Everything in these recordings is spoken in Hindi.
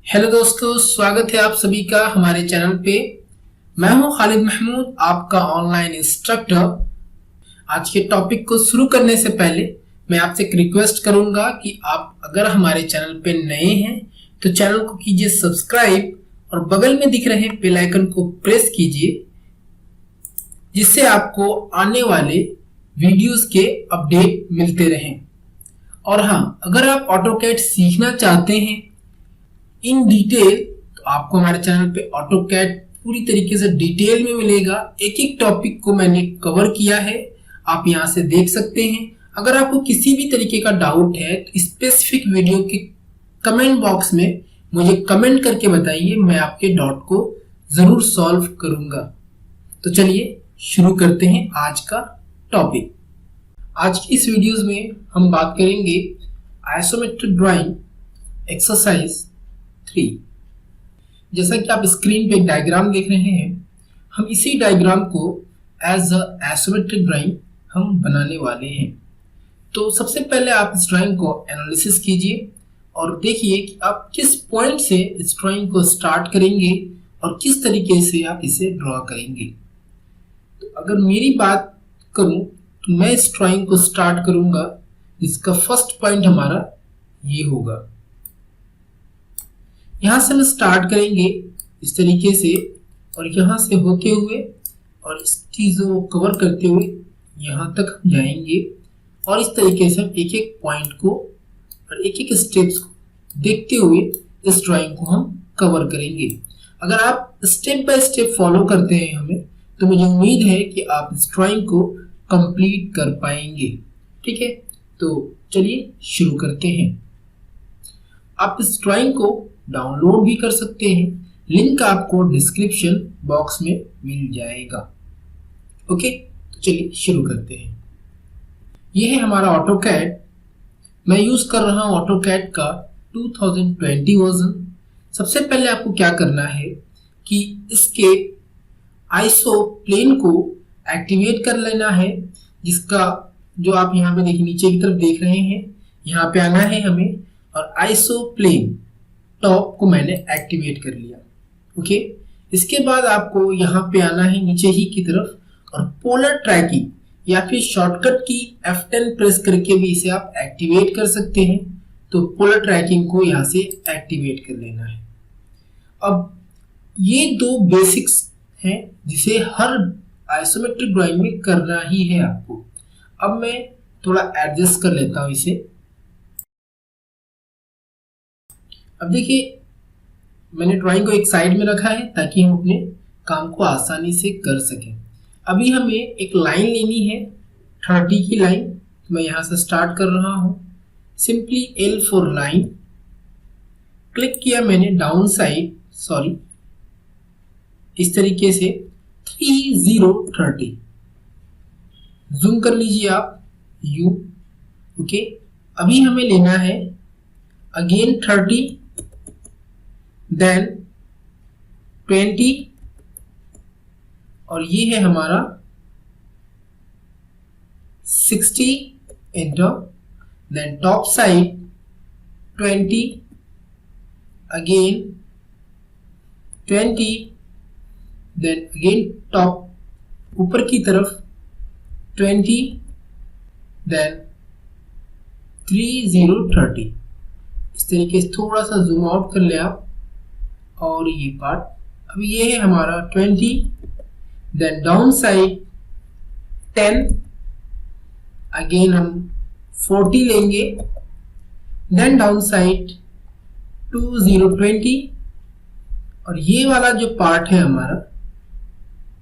हेलो दोस्तों, स्वागत है आप सभी का हमारे चैनल पे। मैं हूं खालिद महमूद, आपका ऑनलाइन इंस्ट्रक्टर। आज के टॉपिक को शुरू करने से पहले मैं आपसे एक रिक्वेस्ट करूंगा कि आप अगर हमारे चैनल पे नए हैं तो चैनल को कीजिए सब्सक्राइब और बगल में दिख रहे बेल आइकन को प्रेस कीजिए, जिससे आपको आने वाले वीडियोस के अपडेट मिलते रहें। और हाँ, अगर आप ऑटोकैड सीखना चाहते हैं इन डिटेल तो आपको हमारे चैनल पे ऑटोकैड पूरी तरीके से डिटेल में मिलेगा। एक एक टॉपिक को मैंने कवर किया है, आप यहाँ से देख सकते हैं। अगर आपको किसी भी तरीके का डाउट है तो स्पेसिफिक वीडियो के कमेंट बॉक्स में मुझे कमेंट करके बताइए, मैं आपके डाउट को जरूर सॉल्व करूंगा। तो चलिए शुरू करते हैं आज का टॉपिक। आज की इस वीडियोस में हम बात करेंगे आइसोमेट्रिक ड्राइंग एक्सरसाइज 3। जैसा कि आप स्क्रीन पे एक डायग्राम देख रहे हैं, हम इसी डायग्राम को एज अ आइसोमेट्रिक ड्राइंग हम बनाने वाले हैं। तो सबसे पहले आप इस ड्राइंग को एनालिसिस कीजिए और देखिए कि आप किस पॉइंट से इस ड्राइंग को स्टार्ट करेंगे और किस तरीके से आप इसे ड्रॉ करेंगे। तो अगर मेरी बात करूं तो मैं इस ड्राइंग को स्टार्ट करूंगा, जिसका फर्स्ट पॉइंट हमारा ये होगा। यहाँ से हम स्टार्ट करेंगे इस तरीके से और यहाँ से होते हुए और इस चीज़ों को कवर करते हुए यहाँ तक हम जाएंगे और इस तरीके से हम एक एक पॉइंट को और एक एक स्टेप्स को देखते हुए इस ड्राइंग को हम कवर करेंगे। अगर आप स्टेप बाय स्टेप फॉलो करते हैं हमें, तो मुझे उम्मीद है कि आप इस ड्राइंग को कंप्लीट कर पाएंगे। ठीक है, तो चलिए शुरू करते हैं। आप इस ड्राइंग को डाउनलोड भी कर सकते हैं, लिंक आपको डिस्क्रिप्शन बॉक्स में मिल जाएगा। ओके, तो चलिए शुरू करते हैं। यह है हमारा ऑटोकैड। मैं यूज कर रहा हूं ऑटोकैड का 2020 वर्जन। सबसे पहले आपको क्या करना है कि इसके आइसो प्लेन को एक्टिवेट कर लेना है, जिसका जो आप यहाँ पे देखिए नीचे की तरफ देख रहे हैं, यहाँ पे आना है हमें और आइसो प्लेन टॉप को मैंने एक्टिवेट कर लिया। ओके, इसके बाद आपको यहाँ पे आना है नीचे ही की तरफ और पोलर ट्रैकिंग या फिर शॉर्टकट की F10 प्रेस करके भी इसे आप एक्टिवेट कर सकते हैं। तो पोलर ट्रैकिंग को यहाँ से एक्टिवेट कर लेना है। अब ये दो बेसिक्स हैं जिसे हर आइसोमेट्रिक ड्राइंग में करना ही है आपको। अब मैं थोड़ा एडजस्ट कर लेता हूँ इसे। अब देखिए, मैंने ड्राइंग को एक साइड में रखा है ताकि हम अपने काम को आसानी से कर सकें। अभी हमें एक लाइन लेनी है, 30 की लाइन। तो मैं यहाँ से स्टार्ट कर रहा हूँ। Simply L for line click किया मैंने, डाउन साइड इस तरीके से 3030 जूम कर लीजिए आप U। ओके, अभी हमें लेना है अगेन 30, देन 20 और ये है हमारा 60 enter, then top side 20, again 20, then again top ऊपर की तरफ 20, देन 3030। इस तरीके से थोड़ा सा जूम आउट कर ले आप और ये पार्ट। अभी ये है हमारा 20, देन डाउन साइड 10, अगेन हम 40 लेंगे, देन डाउन साइड 2020 और ये वाला जो पार्ट है हमारा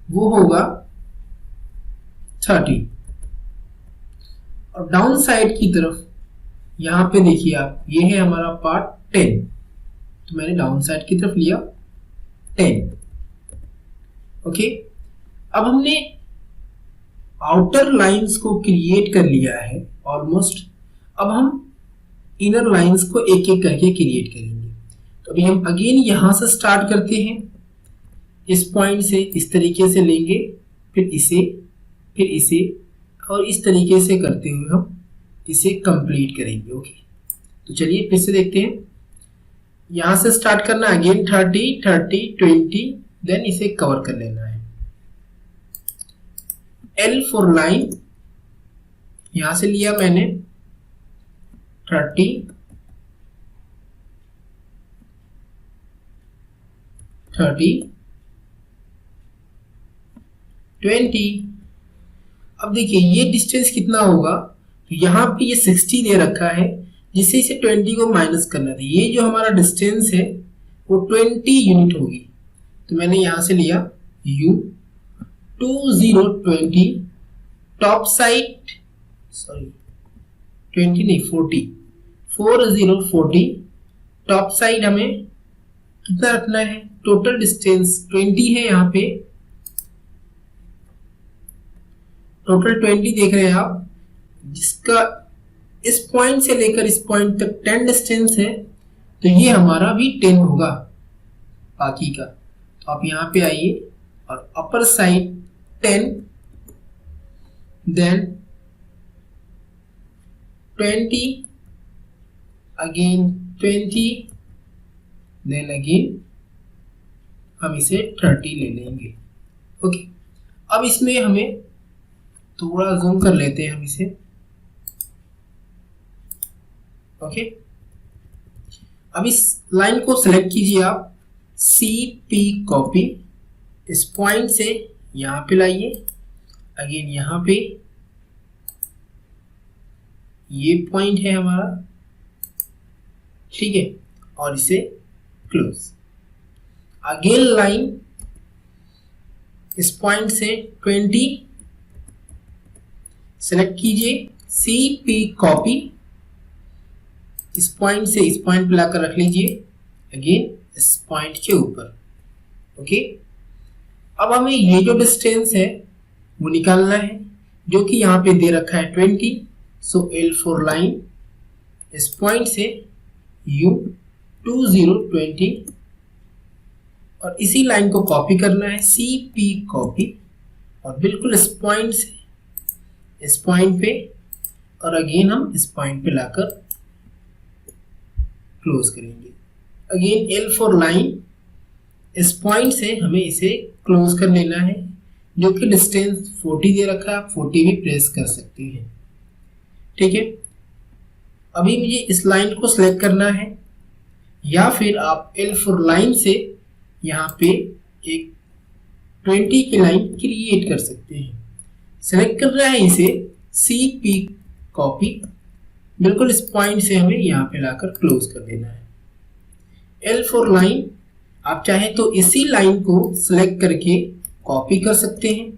वो होगा 30 और डाउन साइड की तरफ यहाँ पे देखिए आप, ये है हमारा पार्ट 10। तो मैंने डाउन साइड की तरफ लिया 10। ओके, अब हमने आउटर लाइंस को क्रिएट कर लिया है ऑलमोस्ट। अब हम इनर लाइंस को एक एक करके क्रिएट करेंगे। तो अभी हम अगेन यहां से स्टार्ट करते हैं, इस पॉइंट से इस तरीके से लेंगे, फिर इसे और इस तरीके से करते हुए हम इसे कंप्लीट करेंगे। ओके, तो चलिए फिर से देखते हैं। यहां से स्टार्ट करना, अगेन 30 30 20, देन इसे कवर कर लेना है। L फॉर लाइन, यहां से लिया मैंने 30 30 20। अब देखिए ये डिस्टेंस कितना होगा, तो यहाँ पे ये 60 दे रखा है, जिससे इसे 20 को माइनस करना था। ये जो हमारा डिस्टेंस है वो 20 यूनिट होगी, तो मैंने यहां से लिया u 20 टॉप साइड, सॉरी 20 नहीं 40 टॉप साइड हमें कितना रखना है, टोटल डिस्टेंस 20 है, यहाँ पे टोटल 20 देख रहे हैं आप, जिसका इस पॉइंट से लेकर इस पॉइंट तक 10 डिस्टेंस है, तो ये हमारा भी 10 होगा बाकी का। तो आप यहाँ पे आइए और upper side 10, then 20, again 20, then again हम इसे 30 ले लेंगे। ओके, अब इसमें हमें थोड़ा जूम कर लेते हैं हम इसे। ओके, अब इस लाइन को सिलेक्ट कीजिए आप, CP कॉपी, इस पॉइंट से यहां पे लाइए, अगेन यहां पे ये पॉइंट है हमारा, ठीक है, और इसे क्लोज। अगेन लाइन इस पॉइंट से 20 सेलेक्ट कीजिए, CP कॉपी, इस पॉइंट से इस पॉइंट पे लाकर रख लीजिए, अगेन इस पॉइंट के ऊपर। ओके, अब हमें ये जो डिस्टेंस है वो निकालना है, जो कि यहाँ पे दे रखा है 20। सो L फॉर लाइन, इस पॉइंट से U 20 और इसी लाइन को कॉपी करना है, CP कॉपी, और बिल्कुल इस पॉइंट से इस पॉइंट पे, और अगेन हम इस पॉइंट पे लाकर क्लोज करेंगे। अगेन L फॉर लाइन, इस पॉइंट से हमें इसे क्लोज कर लेना है, जो कि डिस्टेंस 40 दे रखा है, आप 40 भी प्रेस कर सकते हैं। ठीक है, अभी मुझे इस लाइन को सिलेक्ट करना है, या फिर आप L फॉर लाइन से यहाँ पे एक 20 की लाइन क्रिएट कर सकते हैं। सेलेक्ट करना है इसे, CP कॉपी, बिल्कुल इस पॉइंट से हमें यहाँ पे लाकर क्लोज कर देना है। L फॉर लाइन, आप चाहें तो इसी लाइन को सिलेक्ट करके कॉपी कर सकते हैं,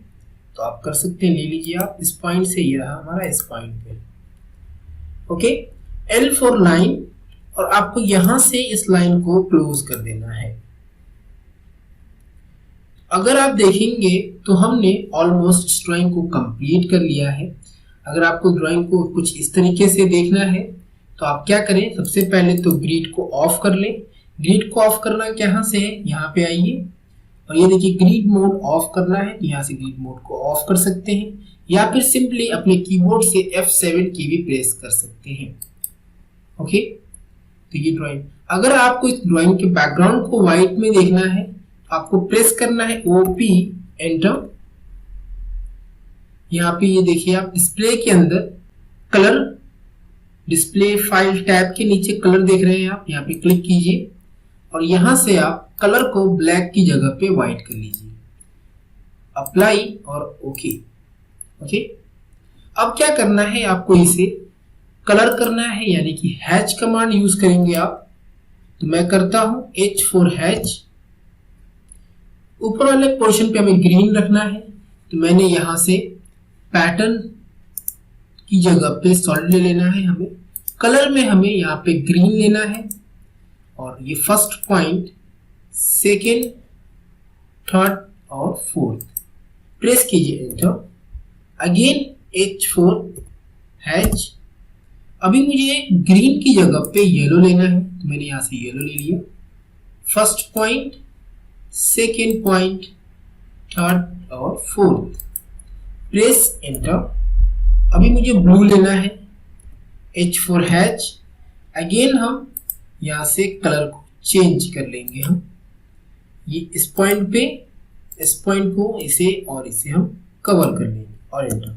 तो आप कर सकते हैं, ले लीजिए आप इस पॉइंट से, ये रहा हमारा इस पॉइंट पे। ओके, L फॉर लाइन, और आपको यहां से इस लाइन को क्लोज कर देना है। अगर आप देखेंगे तो हमने ऑलमोस्ट इस ड्राइंग को कंप्लीट कर लिया है। अगर आपको ड्राइंग को कुछ इस तरीके से देखना है तो आप क्या करें, सबसे पहले तो ग्रिड को ऑफ कर लें। ग्रिड को ऑफ करना कहाँ से है, यहाँ पे आइए और ये देखिए ग्रिड मोड ऑफ करना है, यहाँ से ग्रिड मोड को ऑफ कर सकते हैं, या फिर सिंपली अपने कीबोर्ड से F7 की भी प्रेस कर सकते हैं। ओके, तो ये ड्राइंग, अगर आपको इस ड्राइंग के बैकग्राउंड को व्हाइट में देखना है आपको प्रेस करना है OP एंटर। यहाँ पे ये देखिए आप डिस्प्ले के अंदर कलर, डिस्प्ले फाइल टैब के नीचे कलर देख रहे हैं आप, यहाँ पे क्लिक कीजिए और यहाँ से आप कलर को ब्लैक की जगह पे व्हाइट कर लीजिए, अप्लाई और ओके। ओके, अब क्या करना है, आपको इसे कलर करना है, यानी कि हैच कमांड यूज करेंगे आप। तो मैं करता हूं H फॉर हैच। ऊपर वाले पोर्शन पे हमें ग्रीन रखना है, तो मैंने यहां से पैटर्न की जगह पे सॉलिड ले लेना है, हमें कलर में हमें यहाँ पे ग्रीन लेना है, और ये फर्स्ट पॉइंट, सेकेंड, थर्ड और फोर्थ प्रेस कीजिए enter. Again H for hatch. अभी मुझे ग्रीन की जगह पे येलो लेना है, तो मैंने यहां से येलो ले लिया। First point, second point, third और फोर्थ प्रेस एंटर। अभी मुझे ब्लू लेना है, H फॉर हैच। अगेन हम यहां से कलर को चेंज कर लेंगे हम। ये इस पॉइंट पे, इस पॉइंट को, इसे और इसे हम कवर कर लेंगे और एंटर।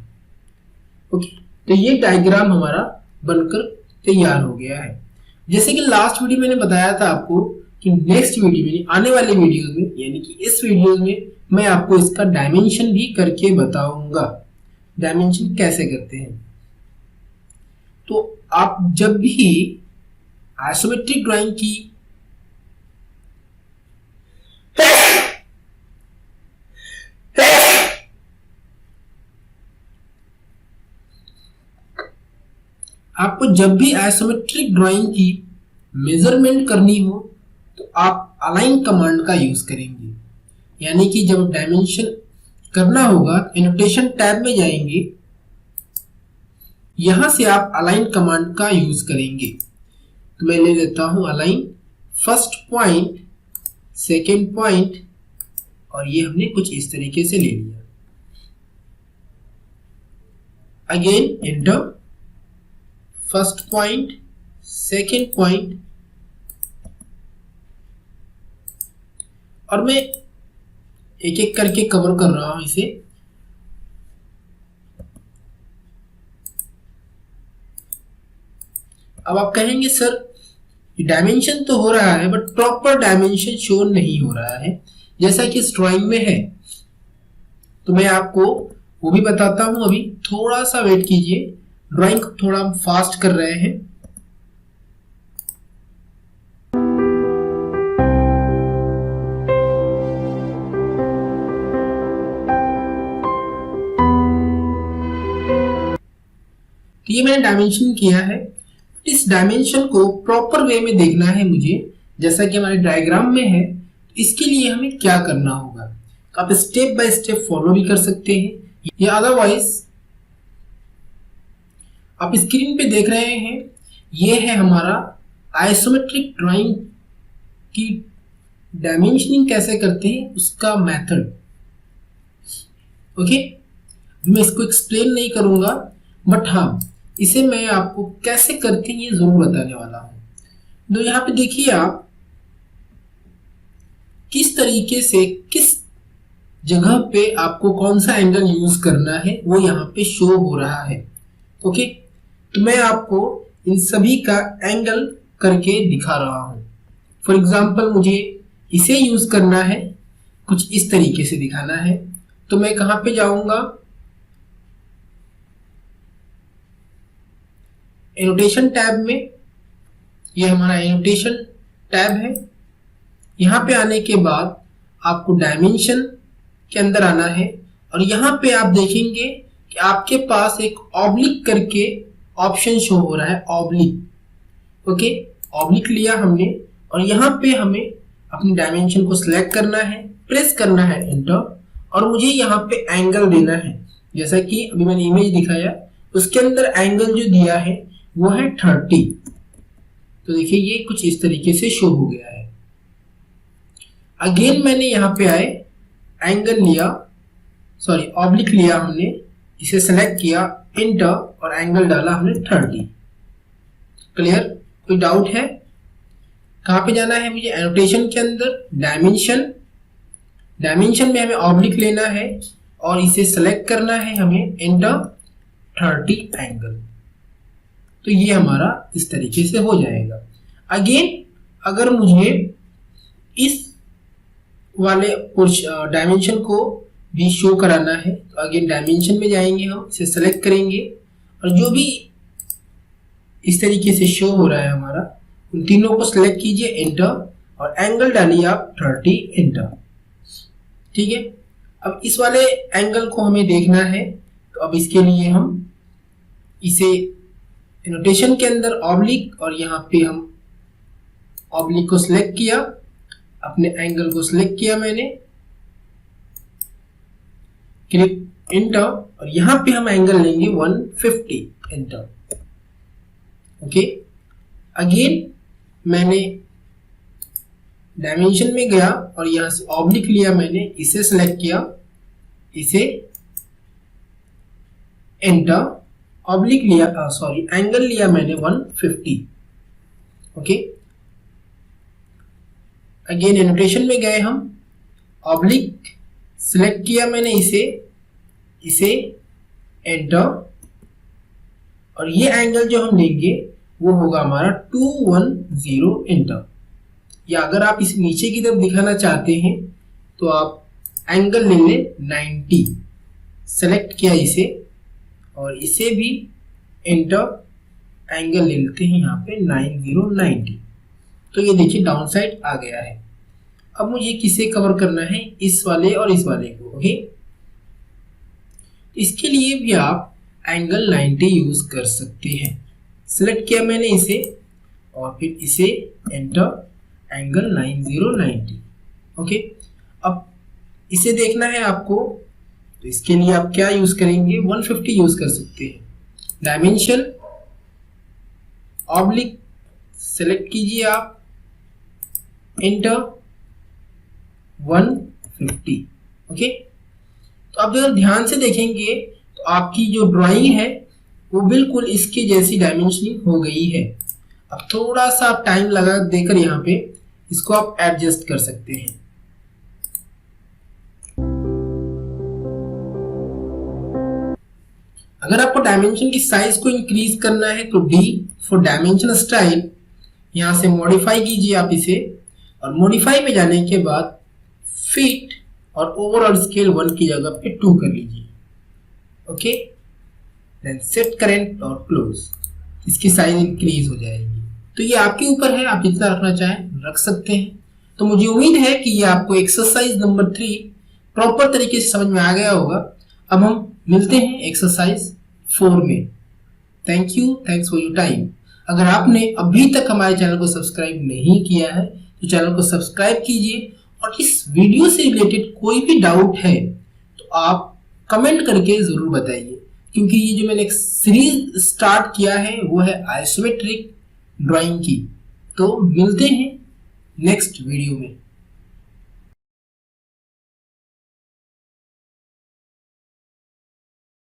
ओके, तो ये डायग्राम हमारा बनकर तैयार हो गया है। जैसे कि लास्ट वीडियो मैंने बताया था आपको कि नेक्स्ट वीडियो में, आने वाले वीडियोस में, यानी कि इस वीडियो में मैं आपको इसका डायमेंशन भी करके बताऊंगा। डायमेंशन कैसे करते हैं। तो आप जब भी आइसोमेट्रिक ड्राइंग की आपको जब भी आइसोमेट्रिक ड्राइंग की मेजरमेंट करनी हो तो आप अलाइन कमांड का यूज करेंगे। यानी कि जब डायमेंशन करना होगा एनोटेशन टैब में जाएंगे, यहां से आप अलाइन कमांड का यूज करेंगे। तो मैं ले लेता हूं align first point, second point, और ये हमने कुछ इस तरीके से ले लिया। Again enter, first point, second point, और मैं एक एक करके कवर कर रहा हूं इसे। अब आप कहेंगे सर डायमेंशन तो हो रहा है बट प्रॉपर डायमेंशन शो नहीं हो रहा है जैसा कि इस ड्राइंग में है। तो मैं आपको वो भी बताता हूं, अभी थोड़ा सा वेट कीजिए, ड्राइंग थोड़ा हम फास्ट कर रहे हैं। तो ये मैंने डायमेंशन किया है। इस डायमेंशन को प्रॉपर वे में देखना है मुझे, जैसा कि हमारे डायग्राम में है। इसके लिए हमें क्या करना होगा, आप स्टेप बाय स्टेप फॉलो भी कर सकते हैं या अदरवाइज आप स्क्रीन पे देख रहे हैं, ये है हमारा आइसोमेट्रिक ड्राइंग की डायमेंशनिंग कैसे करते हैं उसका मेथड। ओके, मैं इसको एक्सप्लेन नहीं करूंगा बट हाँ, इसे मैं आपको कैसे करते हैं ये जरूर बताने वाला हूं। तो यहाँ पे देखिए आप किस तरीके से, किस जगह पे आपको कौन सा एंगल यूज करना है वो यहाँ पे शो हो रहा है। ओके, तो मैं आपको इन सभी का एंगल करके दिखा रहा हूं। फॉर एग्जाम्पल मुझे इसे यूज करना है, कुछ इस तरीके से दिखाना है, तो मैं कहां पे जाऊंगा, एनोटेशन टैब में। ये हमारा एनोटेशन टैब है। यहां पे आने के बाद आपको डायमेंशन के अंदर आना है और यहां पे आप देखेंगे कि आपके पास एक ऑब्लिक करके ऑप्शन शो हो रहा है, ऑब्लिक। ओके, ऑब्लिक लिया हमने और यहां पे हमें अपनी डायमेंशन को सिलेक्ट करना है, प्रेस करना है एंटर, और मुझे यहाँ पे एंगल देना है। जैसा कि अभी मैंने इमेज दिखाया, उसके अंदर एंगल जो दिया है वो है 30। तो देखिए ये कुछ इस तरीके से शो हो गया है। अगेन मैंने यहाँ पे आए, एंगल लिया, सॉरी ऑब्लिक लिया हमने, इसे सेलेक्ट किया, एंटर, और एंगल डाला हमने 30। क्लियर, कोई डाउट है? कहां पे जाना है मुझे, एनोटेशन के अंदर, डायमेंशन, डायमेंशन में हमें ऑब्लिक लेना है और इसे सेलेक्ट करना है हमें, एंटर, 30 एंगल। तो ये हमारा इस तरीके से हो जाएगा। अगेन अगर मुझे इस वाले डायमेंशन को भी शो कराना है तो अगेन डायमेंशन में जाएंगे, हम इसे सेलेक्ट करेंगे और जो भी इस तरीके से शो हो रहा है हमारा, उन तीनों को सिलेक्ट कीजिए, एंटर, और एंगल डालिए आप 30, एंटर। ठीक है, अब इस वाले एंगल को हमें देखना है, तो अब इसके लिए हम इसे एनोटेशन के अंदर ऑब्लिक, और यहाँ पे हम ऑब्लिक को सिलेक्ट किया, अपने एंगल को सिलेक्ट किया मैंने, क्लिक, एंटर, और यहाँ पे हम एंगल लेंगे 150, एंटर। ओके, अगेन मैंने डायमेंशन में गया और यहाँ से ऑब्लिक लिया मैंने, इसे सिलेक्ट किया, इसे एंटर, ऑब्लिक लिया, सॉरी एंगल लिया मैंने 150। ओके, अगेन एनोटेशन में गए हम, ऑब्लिक सिलेक्ट किया मैंने इसे एंटर, और ये एंगल जो हम लेंगे वो होगा हमारा 210 एंटर। या अगर आप इस नीचे की तरफ दिखाना चाहते हैं तो आप एंगल ले लें 90, सेलेक्ट किया इसे और इसे भी एंटर, एंगल ले लेते हैं यहाँ पे 9090। तो ये देखिए डाउन साइड आ गया है। अब मुझे किसे कवर करना है, इस वाले और इस वाले को। ओके, इसके लिए भी आप एंगल 90 यूज कर सकते हैं। सिलेक्ट किया मैंने इसे और फिर इसे एंटर, एंगल 9090। ओके, अब इसे देखना है आपको, तो इसके लिए आप क्या यूज करेंगे, 150 यूज कर सकते हैं। डायमेंशन ऑब्लिक सेलेक्ट कीजिए आप, एंटर 150। ओके, तो आप अगर ध्यान से देखेंगे तो आपकी जो ड्राइंग है वो बिल्कुल इसके जैसी डायमेंशनिंग हो गई है। अब थोड़ा सा आप टाइम लगा देकर यहाँ पे इसको आप एडजस्ट कर सकते हैं। अगर आपको डायमेंशन की साइज को इंक्रीज करना है तो डी फॉर डायमेंशन स्टाइल, यहां से मॉडिफाई कीजिए आप इसे, और मॉडिफाई में जाने के बाद फिट और ओवरऑल स्केल 1 की जगह पे 2 कर लीजिए। ओके, देन सेट करेंट और क्लोज, इसकी साइज इंक्रीज हो जाएगी। तो ये आपके ऊपर है, आप जितना रखना चाहें रख सकते हैं। तो मुझे उम्मीद है कि ये आपको एक्सरसाइज नंबर 3 प्रॉपर तरीके से समझ में आ गया होगा। अब हम मिलते हैं एक्सरसाइज 4 में। Thank you, thanks for your time. अगर आपने अभी तक हमारे चैनल को सब्सक्राइब नहीं किया है तो चैनल को सब्सक्राइब कीजिए, और इस वीडियो से रिलेटेड कोई भी डाउट है तो आप कमेंट करके जरूर बताइए, क्योंकि ये जो मैंने एक सीरीज स्टार्ट किया है वो है आइसोमेट्रिक ड्राइंग की। तो मिलते हैं नेक्स्ट वीडियो में।